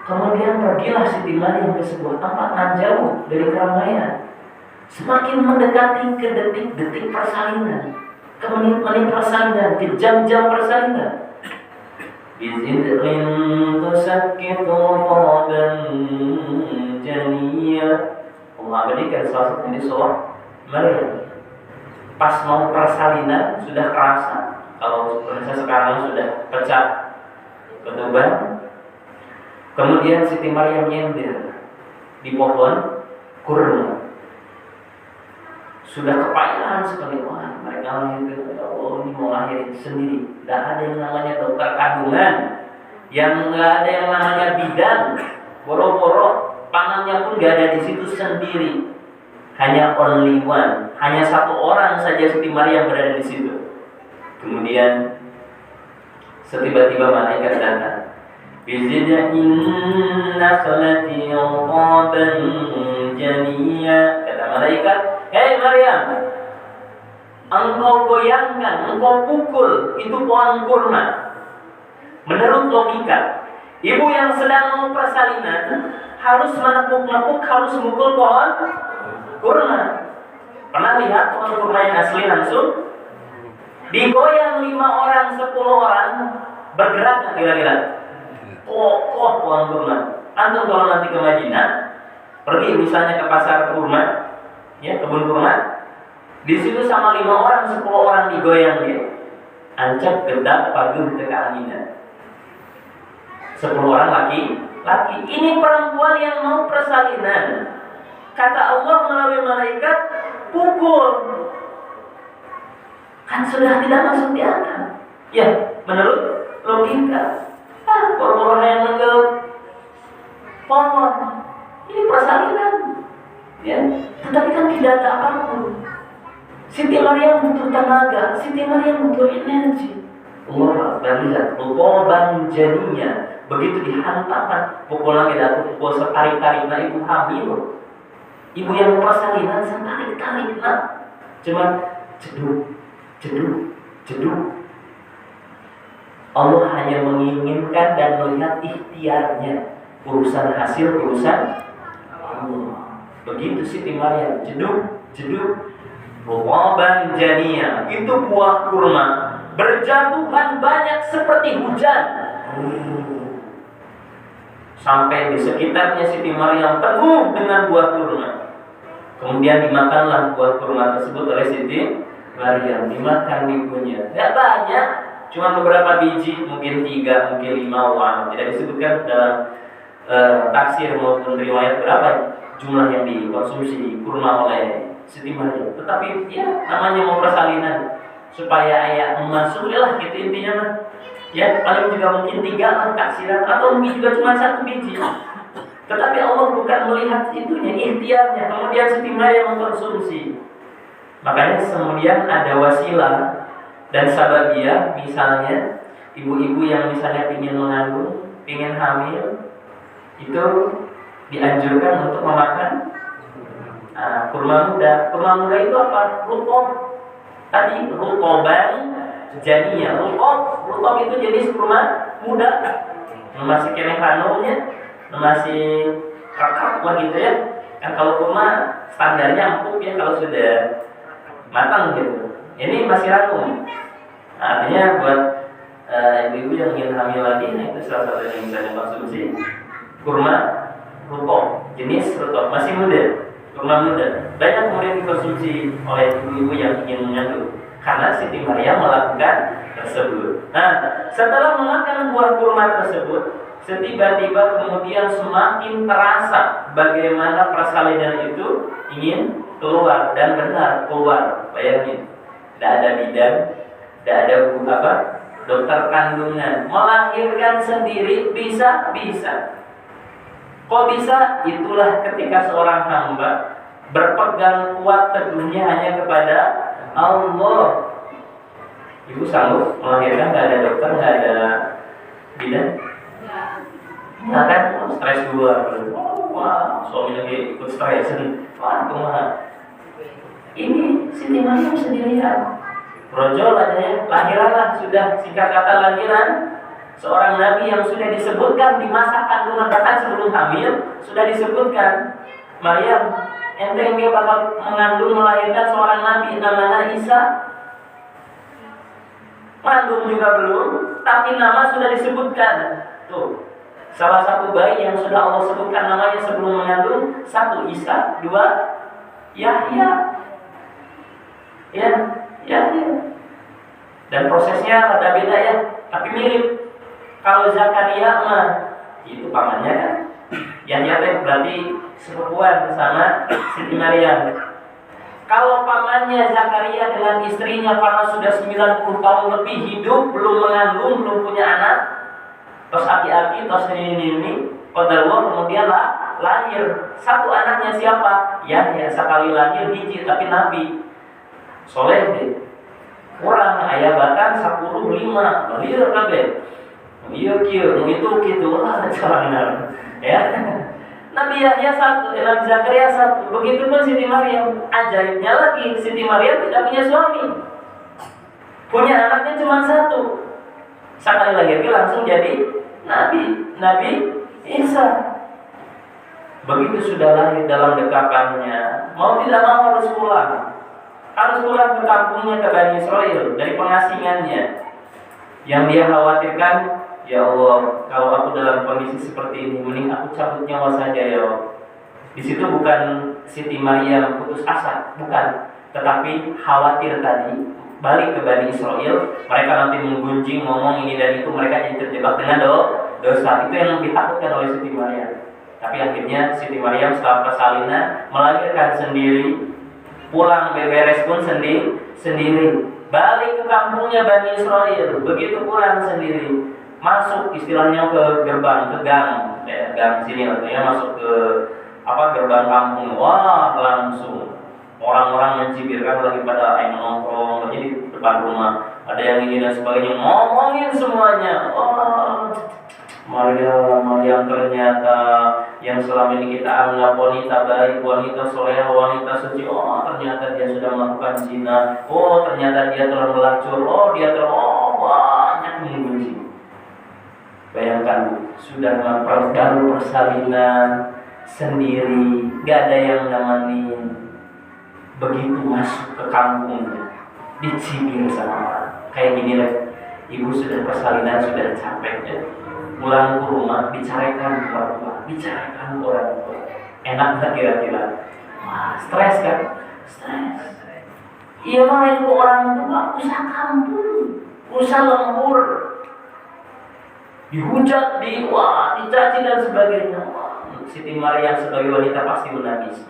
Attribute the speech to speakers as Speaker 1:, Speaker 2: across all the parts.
Speaker 1: Kemudian pergilah Siti Maryam ke sebuah tempat yang jauh dari keramaian. Semakin mendekati ke detik-detik persalinan, ke menit-menit persalinan, ke jam-jam persalinan. Bizidrin tusakkitu qadan janiyah. Allah berikan salah satu di surah Maryam. Pas mau persalinan sudah kerasa. Kalau sekarang sudah pecah ketuban. Kemudian Siti Maryam nyender di pohon kurma. Sudah kepayahan sekali, wah mereka lahirkan, ya Allah ini mau lahirin sendiri. Tidak ada yang namanya dokter kandungan, yang nggak ada yang namanya bidan, boro-boro pangannya pun nggak ada di situ sendiri. Hanya only one, hanya satu orang saja Siti Maryam berada di situ. Kemudian setiba-tiba malaikat datang. Bizid'in nakhlati qaban janiyah. Kata malaikat, hei Maryam, engkau goyangkan, engkau pukul itu pohon kurma. Menurut logika, ibu yang sedang mau persalinan harus menepuk-nepuk, harus mukul pohon kurma. Pernah lihat pohon kurma yang asli langsung? Digoyang 5 orang, 10 orang, bergerak nggak kira-kira? Kokoh pohon kurma. Antum kalau nanti ke Madinah, pergi misalnya ke pasar kurma, ya kebun kurma, di situ sama 5 orang, 10 orang digoyang dia. Ancap gedak paguh teka anginan. 10 orang laki. Ini perempuan yang mau persalinan. Kata Allah melalui malaikat, pukul. Kan sudah tidak masuk di akal. Ya, menurut logika. Orang-orang yang menggel pohon. Ini persalinan. Ya, tetapi kan tidak ada apapun. Siti Maryam butuh tenaga, Siti Maryam butuh energi. Allah lihat, qaban janiyah. Begitu dihantamkan, pukul lagi datuk, pukul setarik-tarik, nah ibu hamil. Ibu yang persalinan setarik-tarik, nah cuman jeduk. Allah hanya menginginkan dan melihat ikhtiarnya. Urusan hasil, urusan Allah. Begitu Siti Maryam, jeduk. Qaban janiyah. Itu buah kurma berjatuhan banyak seperti hujan. Sampai di sekitarnya Siti Maryam penuh dengan buah kurma. Kemudian dimakanlah buah kurma tersebut oleh Siti Maryam. Dimakan ibunya. Tidak banyak, cuma beberapa biji, mungkin 3, mungkin 5 orang. Tidak disebutkan dalam tafsir maupun riwayat berapa jumlah yang dikonsumsi kurma oleh Siti Maryam. Tetapi ya namanya mau persalinan, supaya ayah memasukilah gitu intinya mah. Ya paling juga mungkin 3 lah taksiran, atau mungkin juga cuma 1 biji. Tetapi Allah bukan melihat itunya, ikhtiarnya. Kemudian Siti Maryam mengkonsumsi. Makanya kemudian ada wasilah dan sababiyah. Misalnya ibu-ibu yang misalnya ingin mengandung, ingin hamil, itu dianjurkan untuk memakan kurma muda. Kurma muda itu apa? Ruqab. Tadi ruqaban janiyah. Ruqab itu jenis kurma muda. Masih kene kanumnya, masih kakak lah gitu ya. Kan kalau kurma standarnya empuk ya kalau sudah matang gitu. Ini masih ranum. Artinya buat ibu-ibu yang ingin hamil lagi, nah itu salah satu yang bisa dikonsumsi. Kurma ruqab, jenis ruqab masih muda. Kurma muda banyak kemudian dikonsumsi oleh ibu-ibu yang ingin mengandung karena Siti Maryam melakukan tersebut. Nah, setelah memakan buah kurma tersebut, setiba-tiba kemudian semakin terasa bagaimana persalinan itu ingin keluar, dan benar keluar. Bayangin, tidak ada bidan, tidak ada dokter kandungan, melahirkan sendiri bisa. Kok bisa? Itulah ketika seorang hamba berpegang kuat teguhnya hanya kepada Allah. Ibu sanggup melahirkan, nggak ada dokter, nggak ada bidan? Nah kan, stres dulu. Wah, suami lagi ikut stres. Wah, kumaha. Ini Siti Maryam sendirian. Brojol aja ya, lahiranlah sudah, singkat kata lahiran. seorang nabi yang sudah disebutkan di masa kandungan bahkan sebelum hamil sudah disebutkan, Maryam, ente dia bakal mengandung melahirkan seorang nabi namanya Isa. Mengandung juga belum, tapi nama sudah disebutkan. Tuh, salah satu bayi yang sudah Allah sebutkan namanya sebelum mengandung, satu Isa, dua Yahya. Ya. Dan prosesnya rada beda ya, tapi mirip. Kalau Zakaria mah itu pamannya kan. Yahya teh berarti sepupuan sama Siti Maryam. Kalau pamannya Zakaria dengan istrinya karena sudah 90 tahun lebih hidup, belum mengandung, belum punya anak, terus aki-aki, terus ini, qadarullah kemudian lahir. Satu anaknya siapa? Yahya, sekali lahir hiji tapi nabi. Soleh deh. Kurang ayah bahkan 10 5 lahir kabeh. Iya kieu, itu gitu lah caranya. Ya. Nabi Yahya satu, Nabi Zakaria satu. Begitupun Siti Maryam. Ajaibnya lagi, Siti Maryam tidak punya suami. Punya anaknya cuma satu. Sekali lahir langsung jadi Nabi Isa. Begitu sudah lahir dalam dekapannya, mau tidak mau harus pulang. Harus pulang ke kampungnya, ke Bani Israel, dari pengasingannya. Yang dia khawatirkan, ya Allah, kalau aku dalam kondisi seperti ini, mending aku cabut nyawa saja ya Allah. Di situ bukan Siti Maryam putus asa, bukan, tetapi khawatir tadi balik ke Bani Israel, mereka nanti menggunjing, ngomong ini dan itu, mereka jadi terjebak dengan dosa. Itu yang ditakutkan oleh Siti Maryam. Tapi akhirnya Siti Maryam setelah persalinan melahirkan sendiri, pulang beberes pun sendiri, balik ke kampungnya Bani Israel, begitu pulang sendiri, masuk istilahnya ke gerbang, ke gang, gang sini artinya masuk ke gerbang kampung. Wah, langsung orang-orang mencibirkan lagi pada nongkrong lagi di depan rumah, ada yang ini dan sebagainya, ngomongin semuanya. Oh, Maryam ternyata yang selama ini kita anggap wanita baik, wanita soleha, wanita suci, oh ternyata dia sudah melakukan zina, oh ternyata dia telah melacur, banyak mengunci. Bayangkan Bu, sudah baru persalinan sendiri, gak ada yang nemenin. Begitu masuk ke kampungnya, dicibir sama orang. Kayak gini lah, ibu sudah persalinan, sudah capek ya. Pulang ke rumah, bicarakan ke orang tua. Enak gak kira-kira? Wah, stres kan? Stres. Iya mah itu orang tua, usah kampung, usah lembur, dihujat, dicaci dan sebagainya. Siti Maryam sebagai wanita pasti menangis,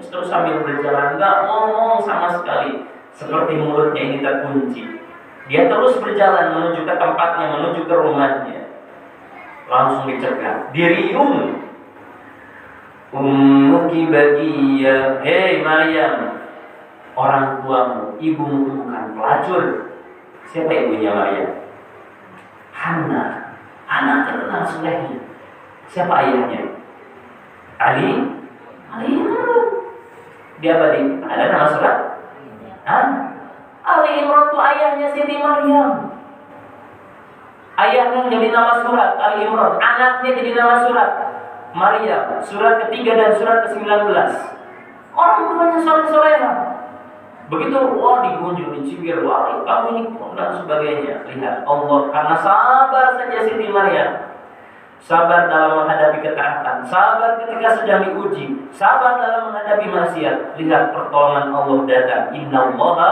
Speaker 1: terus sambil berjalan, gak ngomong sama sekali, seperti mulutnya ini terkunci. Dia terus berjalan menuju ke tempatnya, menuju ke rumahnya. Langsung dicegah, diriung. Ummuki bagiyah, hei Maryam, orang tuamu, ibumu itu bukan pelacur. Siapa ibunya Maryam? Hana. Hana terkenal solehnya. Siapa ayahnya? Ali. Dia apa di? Ada nama surat? Ali Imran itu ayahnya Siti Maryam. Ayahnya jadi nama surat Ali Imran, anaknya jadi nama surat Maryam, surat ketiga dan surat ke-19. Orang tuanya soleh-soleha. Begitu, digunjung, dicibir, kamu ini dan sebagainya. Lihat Allah, karena sabar saja Siti Maryam. Sabar dalam menghadapi ketaatan, sabar ketika sedang diuji, sabar dalam menghadapi maksiat. Lihat pertolongan Allah datang. Innallaha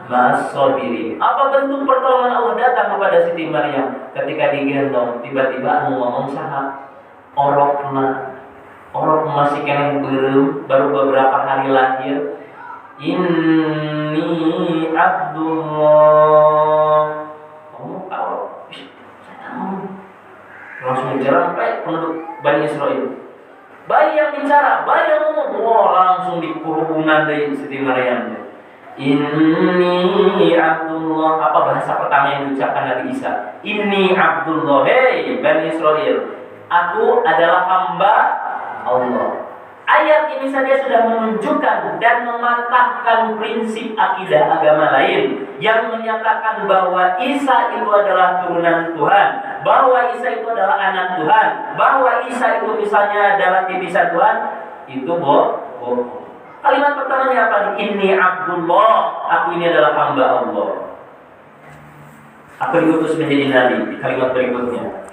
Speaker 1: ma'as-sabirin. Apa bentuk pertolongan Allah datang kepada Siti Maryam? Ketika digendong, tiba-tiba ngomong sahab, orok masih kena belum, baru beberapa hari lahir. Inni Abdullah. Kamu tahu? Langsung bicara sampai penduduk Bani Israel. Bayi yang bicara, bayi yang ngomong, langsung dikurubunan dari Siti Maryam. Inni Abdullah. Apa bahasa pertama yang diucapkan Nabi Isa? Inni Abdullah. Hei Bani Israel, aku adalah hamba Allah. Ayat ini saja sudah menunjukkan dan mematahkan prinsip akidah agama lain yang menyatakan bahwa Isa itu adalah turunan Tuhan, bahwa Isa itu adalah anak Tuhan, bahwa Isa itu misalnya adalah titisan Tuhan. Itu bohong. Kalimat pertamanya apa? Inni Abdullah, aku ini adalah hamba Allah. Aku diutus menjadi nabi. Di kalimat berikutnya,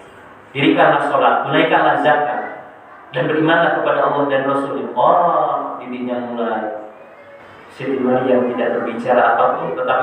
Speaker 1: dirikanlah sholat, tunaikanlah zakat, dan berimanlah kepada Allah dan Rasul. Oh, dirinya mulai Siti Maryam tidak berbicara apapun, tetapi